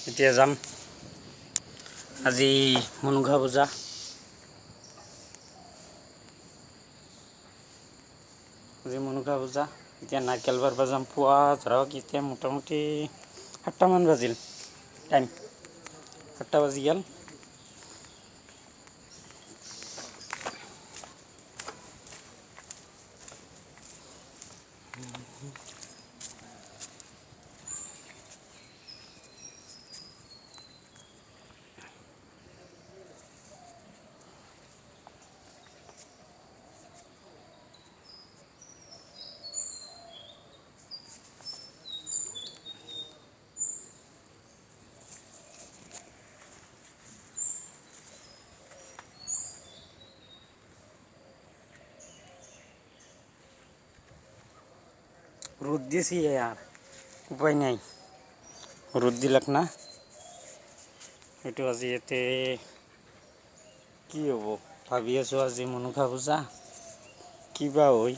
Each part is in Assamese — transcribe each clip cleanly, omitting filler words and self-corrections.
এতিয়া যাম আজি মনুকা পূজা। আজি মনুকা পূজা। এতিয়া নাৰিকল পাৰব যাম। পুৱা ধৰক এতিয়া মোটামুটি 7টামান বাজিল টাইম। 7টা বাজি গ'ল। রোদ দিয়েছি আর উপায় নাই, রোদ দিলাক না। এইটো আজি ইয়াতে কি হ'ব ভাবি আছোঁ। আজি মনুকা পূজা কিবা হয়।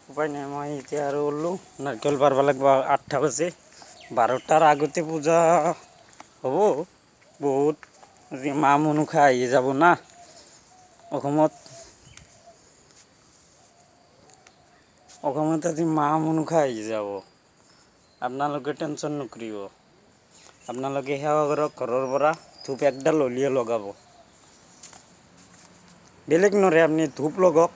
উপায় নাই, মই এতিয়া আৰু ওলালোঁ। নাৰিকল পাৰব লাগিব 8টা বাজে। 12টাৰ আগতে পূজা হ'ব বহুত। আজি মা মনসা আহি যাব না অসমত। আজি মা মনসা আহি যাব। আপোনালোকে টেনশ্যন নকৰিব। আপোনালোকে সেৱা কৰক, ঘৰৰ পৰা ধূপ একডাল হ'লেও লগাব। বেলেগ নৰে, আপুনি ধূপ লগাওক,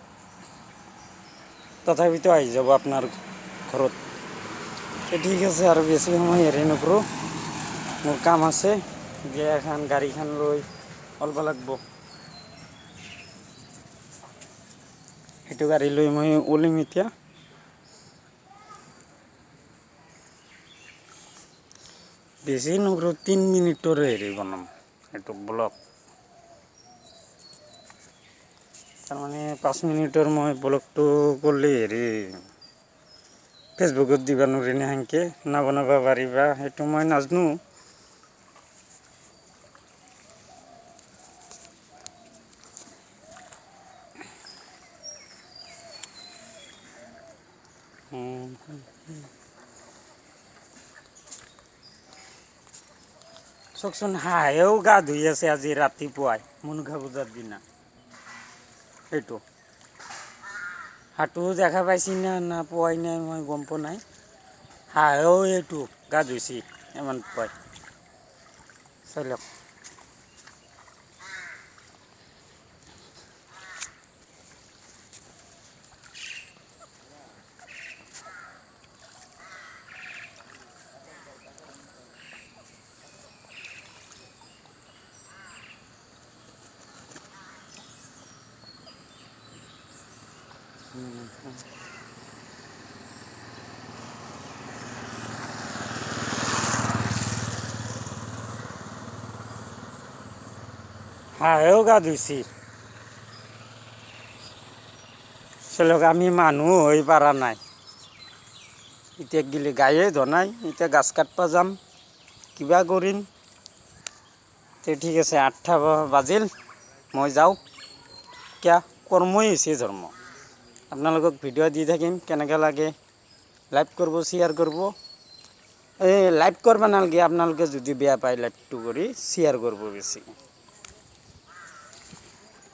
তথাপিতো আহি যাব আপোনাৰ ঘৰত। ঠিক আছে, আৰু বেছি সময় হেৰি নকৰোঁ, মোৰ কাম আছে। যে এখন গাড়ীখন লৈ ওলাব লাগিব। সেইটো গাড়ী লৈ মই ওলাম এতিয়া। বেছি নকৰোঁ, 3 মিনিটৰ হেৰি বনাম এইটো ব্লগ। তাৰমানে 5 মিনিটৰ মই ব্লগটো কৰিলে হেৰি ফেচবুকত দিবা নোৱাৰি না, সেনকে নবনাব পাৰিবা, সেইটো মই নাজানো। চাওকচোন, হাঁহেও গা ধুই আছে আজি ৰাতিপুৱাই মনসা পূজাৰ দিনা। সেইটো হাঁহটো দেখা পাইছি না পোৱাই নাই, মই গম পোৱা নাই। হাঁহেও এইটো গা ধুইছে ইমান পুৱাই, চাই লওক। হাঁহেও গা ধুইছে। চলক, আমি মানুহ হৈ পৰা নাই। এতিয়া গিলে গায়ে ধোৱা নাই, এতিয়া গাছ কাটব যাম, কিবা কৰিম। ঠিক আছে, 8টা বাজিল, মই যাওঁ। কিয়া কৰ্মই হৈছে ধৰ্ম। আপোনালোকক ভিডিঅ' দি থাকিম, কেনেকৈ লাগে লাইক কৰিব, শ্বেয়াৰ কৰিব। লাইক কৰিব নালাগে, আপোনালোকে যদি বেয়া পায় লাইকটো কৰি শ্বেয়াৰ কৰিব বেছি।